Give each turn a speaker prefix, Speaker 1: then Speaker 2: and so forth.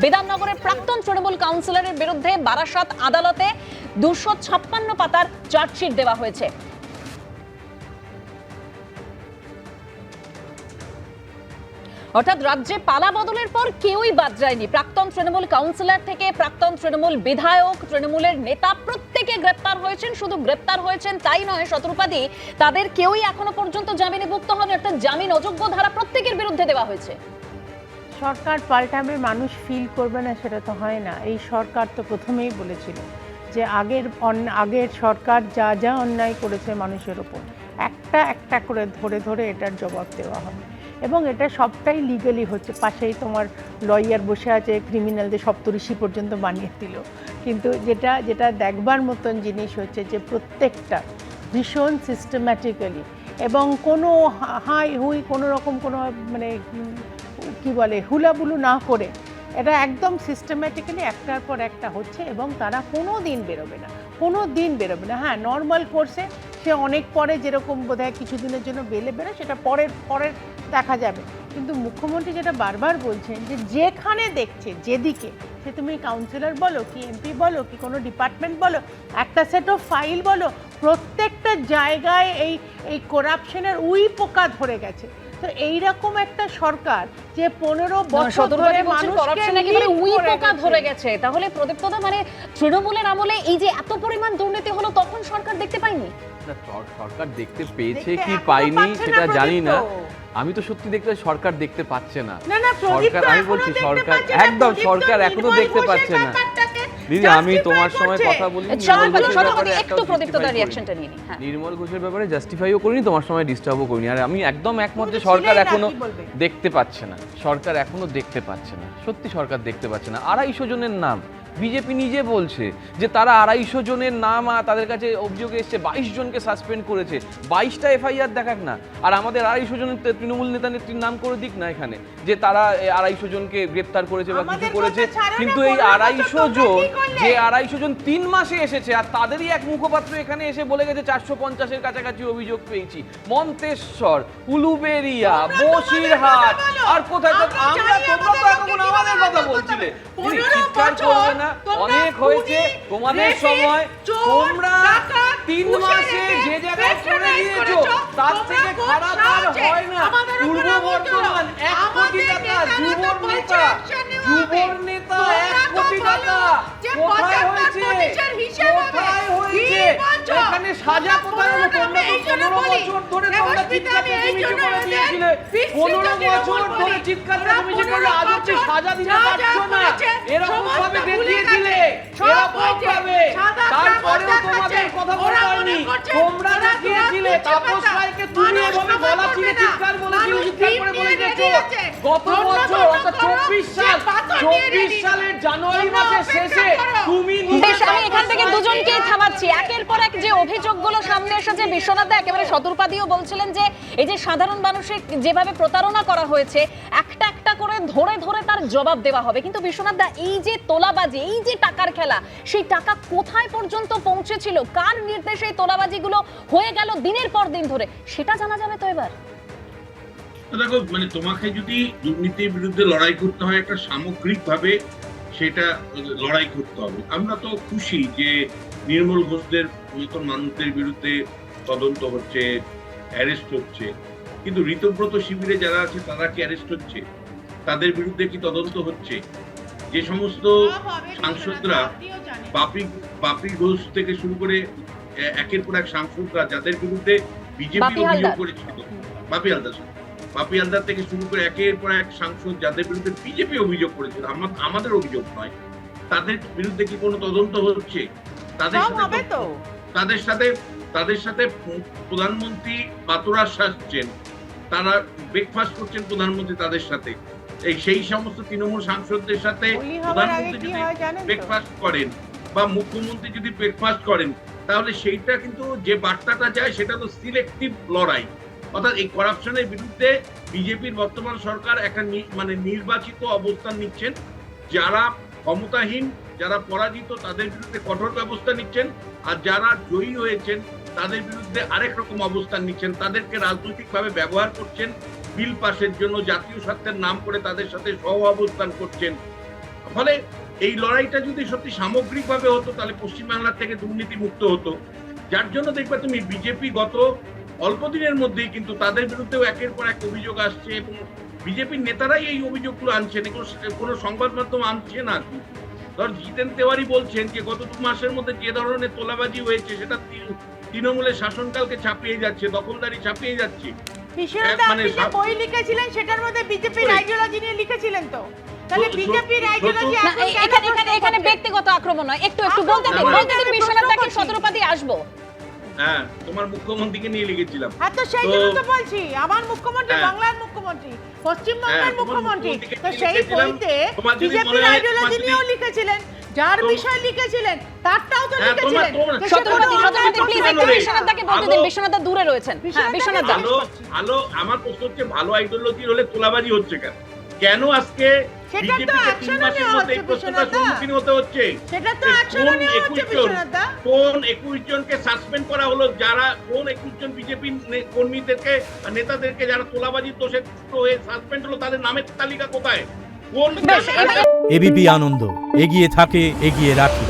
Speaker 1: বিধাননগরের প্রাক্তন তৃণমূল কাউন্সিলরের বিরুদ্ধে বারাসাত আদালতে 256 পাতার চার্জশিট দেওয়া হয়েছে। অর্থাৎ রাজ্যে পালা বদলের পর কেউই বাদ যায়নি। প্রাক্তন তৃণমূল কাউন্সিলর থেকে প্রাক্তন তৃণমূল বিধায়ক, তৃণমূলের নেতা প্রত্যেকে গ্রেপ্তার হয়েছেন। শুধু গ্রেপ্তার হয়েছেন তাই নয়, শতরূপাদি তাদের কেউই এখনো পর্যন্ত জামিনে মুক্ত হন। অর্থাৎ জামিন অযোগ্য ধারা প্রত্যেকের বিরুদ্ধে দেওয়া হয়েছে।
Speaker 2: সরকার পাল্টাবে, মানুষ ফিল করবে না, সেটা তো হয় না। এই সরকার তো প্রথমেই বলেছিল যে আগের সরকার যা যা অন্যায় করেছে মানুষের ওপর একটা একটা করে ধরে ধরে এটার জবাব দেওয়া হবে, এবং এটা সবটাই লিগালি হচ্ছে। পাশেই তোমার লয়ার বসে আছে, ক্রিমিনালদের সপ্তঋষি পর্যন্ত বানিয়ে দিল। কিন্তু যেটা দেখবার মতন জিনিস হচ্ছে যে প্রত্যেকটা ভীষণ সিস্টেম্যাটিক্যালি, এবং কোনো হাই হুই কোনো রকম কোনো মানে কি বলে হুলাবুলু না করে এটা একদম সিস্টেম্যাটিক্যালি একটার পর একটা হচ্ছে, এবং তারা কোনো দিন বেরোবে না। হ্যাঁ, নর্মাল কোর্সে সে অনেক পরে যেরকম বোধহয় কিছুদিনের জন্য বেলে বেরোয়, সেটা পরের দেখা যাবে। কিন্তু মুখ্যমন্ত্রী যেটা বারবার বলছেন যে যেখানে দেখছে, যেদিকে, সে তুমি কাউন্সিলর বলো কি এমপি বলো কি কোনো ডিপার্টমেন্ট বলো, একটা সেট অফ ফাইল বলো, প্রত্যেকটা জায়গায় এই করাপশনের পোকা ধরে গেছে। তো এইরকম একটা সরকার যে 15 বছর ধরে
Speaker 1: পোকা ধরে গেছে, তাহলে প্রদীপ্তদা মানে তৃণমূলের আমলে এই যে এত পরিমাণ দুর্নীতি হলো, তখন সরকার দেখতে পায়নি?
Speaker 3: সরকার দেখতে পেয়েছে কি পায়নি সেটা জানি না। আমি তো সত্যি দেখতে সরকার দেখতে পাচ্ছে না। সরকার, আমি বলছি সরকার একদম সরকার এখনো দেখতে পাচ্ছে না। দিদি, আমি তোমার সময় কথা বলি, নির্মল ঘোষের ব্যাপারে জাস্টিফাইও করিনি, তোমার সময় ডিস্টার্বও করিনি। আর আমি একদম একমত যে সরকার এখনো দেখতে পাচ্ছে না, সরকার এখনো দেখতে পাচ্ছে না, সত্যি সরকার দেখতে পাচ্ছে না। 250 জনের নাম বিজেপি নিজে বলছে যে তারা 250 জনের নাম, তাদের কাছে অভিযোগ এসছে 22 জনকে সাসপেন্ড করেছে। 22টা এফআইআর দেখাক না, আর আমাদের 250 জনের তৃণমূল নেতা নেত্রীর নাম করে দিক না এখানে যে তারা 250 জনকে গ্রেপ্তার করেছে বা কিছু করেছে। কিন্তু এই 250 জন 3 মাসে এসেছে, আর তাদেরই এক মুখপাত্র এখানে এসে বলে গেছে 450-এর কাছাকাছি অভিযোগ পেয়েছি। মন্তেশ্বর, উলুবেড়িয়া, বসিরহাট, আর কোথায়? আমরা তোমরা তো এখন আমাদের কথা বলছিলে, চিৎকার করবে না? অনেক হয়েছে তোমাদের সময়, তোমরা 3 মাসে যে জায়গায় করে দিয়েছো তার থেকে খারাপ আর হয় না। পূর্ব বর্ধমান 1 কোটি টাকা, যুবর নেতা 1 কোটি টাকা, কোথায় হয়েছে? এখানে সাজা কোথায় হলো? তোমরা তো 15 বছর ধরে তোমরা চিৎকার চেঁচিমেচি করে দিয়েছিলে, 15 বছর ধরে চিৎকার চেঁচিমেচি করে আজ অব্দি সাজা দিতে পারছো না। এরকম ভাবে দেখিয়েছিলে, এরকম ভাবে, তারপরেও তোমাদের কথা বলা হয়নি। তোমরা দেখিয়েছিলে তাপস রায়কে তুমি এভাবে গলা চিরে চিৎকার বলেছিলে, চিৎকার করে বলে দিয়েছো। গত বছর অর্থাৎ 24 সালের জানুয়ারি মাসের শেষে তুমি
Speaker 1: বেশ, আমি এখান থেকে দুজনকেই থামাচ্ছি। একের পর এক যে অভিযোগগুলো সামনে এসেছে, বিশ্বনাথ দা একেবারে শতরূপাদিও বলছিলেন যে এই যে সাধারণ মানুষের যেভাবে প্রতারণা করা হয়েছে, একটা একটা করে ধরে ধরে তার জবাব দেওয়া হবে। কিন্তু বিশ্বনাথ দা, এই যে তোলাবাজি, এই যে টাকার খেলা, সেই টাকা কোথায় পর্যন্ত পৌঁছেছিল, কার নির্দেশে এই তোলাবাজিগুলো হয়ে গেল দিনের পর দিন ধরে, সেটা জানা যাবে তো এবার।
Speaker 4: দেখো, মানে তোমাকে যদি দুর্নীতির বিরুদ্ধে লড়াই করতে হয়, একটা সামগ্রিকভাবে সেটা লড়াই করতে হবে। আমরা তো খুশি যে নির্মল ঘোষদের মতন মানুষদের বিরুদ্ধে তদন্ত হচ্ছে, অ্যারেস্ট হচ্ছে, কিন্তু ঋতব্রত শিবিরে যারা আছে তারা কি অ্যারেস্ট হচ্ছে? তাদের বিরুদ্ধে কি তদন্ত হচ্ছে? যে সমস্ত সাংসদরা বাপি ঘোষ থেকে শুরু করে একের পর এক সাংসদরা যাদের বিরুদ্ধে বিজেপি অভিযোগ করেছিল, বাপি হালদার থেকে শুরু করে একের পর এক সাংসদ যাদের বিরুদ্ধে বিজেপি অভিযোগ করেছিল, আমাদের অভিযোগ নয়, তাদের বিরুদ্ধে কি কোনো তদন্ত হচ্ছে? তাদের সাথে প্রধানমন্ত্রী পাতোরা সাজছেন, তারা ব্রেকফাস্ট করছেন প্রধানমন্ত্রী তাদের সাথে। সেই সমস্ত তৃণমূল সাংসদদের সাথে প্রধানমন্ত্রী যদি ব্রেকফাস্ট করেন বা মুখ্যমন্ত্রী যদি ব্রেকফাস্ট করেন, তাহলে সেইটা কিন্তু যে বার্তাটা যায় সেটা তো সিলেক্টিভ লড়াই। অর্থাৎ এই করাপশনের বিরুদ্ধে বিজেপির বর্তমান সরকার একটা মানে নির্বাচিত অবস্থান নিচ্ছেন। যারা ক্ষমতাহীন, যারা পরাজিত, তাদের বিরুদ্ধে কঠোর ব্যবস্থা নিচ্ছেন, আর যারা জয়ী হয়েছেন তাদের বিরুদ্ধে আরেক রকম অবস্থান নিচ্ছেন। তাদেরকে রাজনৈতিকভাবে ব্যবহার করছেন, বিল পাসের জন্য জাতীয় স্বার্থের নাম করে তাদের সাথে সহ অবস্থান করছেন। ফলে এই লড়াইটা যদি সত্যি সামগ্রিকভাবে হতো তাহলে পশ্চিমবাংলার থেকে দুর্নীতি মুক্ত হতো। যার জন্য দেখবে তুমি বিজেপি গত অল্প দিনের মধ্যেই কিন্তু তাদের বিরুদ্ধেও একের পর এক অভিযোগ আসছে এবং বিজেপির নেতারাই এই অভিযোগগুলো আনছেন, এগুলো কোনো সংবাদ মাধ্যম আনছে না। ধর জিতেন তেওয়ারি বলছেন যে গত 2 মাসের মধ্যে যে ধরনের তোলাবাজি হয়েছে সেটা তৃণমূলের শাসনকালকে ছাপিয়ে যাচ্ছে, দখলদারি ছাপিয়ে যাচ্ছে।
Speaker 2: বিশ্বনাথদা, আপনি যে বই লিখেছিলেন সেটার মধ্যে বিজেপির আইডিওলজি নিয়ে লিখেছিলেন তো, তাহলে বিজেপির আইডিওলজি
Speaker 1: না, এখানে ব্যক্তিগত আক্রমণ নয়, একটু বলতে দিন বিশ্বনাথদাকে শতরূপা দিয়ে আসবো।
Speaker 4: হ্যাঁ, তোমার মুখ্যমন্ত্রীকে নিয়ে লিখেছিলাম।
Speaker 2: হ্যাঁ, তো সেই জন্য তো বলছি, আমার মুখ্যমন্ত্রী বাংলার মুখ্যমন্ত্রী, পশ্চিমবঙ্গের মুখ্যমন্ত্রী, তো সেই বইতে বিজেপির আইডিওলজি নিয়েও লিখেছিলেন, যার বিষয় লিখেছিলেন তারটাও তো লিখেছিলেন।
Speaker 1: শতরূপা প্লিজ একটু বিশ্বনাথদাকে বলতে দিন, বিশ্বনাথদা দূরে রয়েছেন। হ্যাঁ, বিশ্বনাথদা।
Speaker 4: ভালো, আমার প্রশ্ন হচ্ছে ভালো আইডিওলজি হলে তোলাবাজি হচ্ছে কেন? কেন আজকে
Speaker 2: সেটা তো
Speaker 4: বিজেপিকে 3
Speaker 2: অ্যাকশনও
Speaker 4: মাসের
Speaker 2: নেওয়া
Speaker 4: মধ্যে
Speaker 2: হচ্ছে
Speaker 4: এই প্রশ্নটার
Speaker 2: বিশ্বনাথদা,
Speaker 4: সম্মুখীন হতে হচ্ছে?
Speaker 2: সেটা তো অ্যাকশনও নেওয়া হচ্ছে বিশ্বনাথদা।
Speaker 4: কোন 21 জনকে সাসপেন্ড করা হলো? যারা কোন 21 জন বিজেপি কর্মীদেরকে নেতাদেরকে যারা তোলাবাজির দোষে হয়ে সাসপেন্ড হলো তাদের নামের তালিকা কোথায়? কোন
Speaker 5: এবিপি আনন্দ, এগিয়ে থাকে, এগিয়ে রাখে।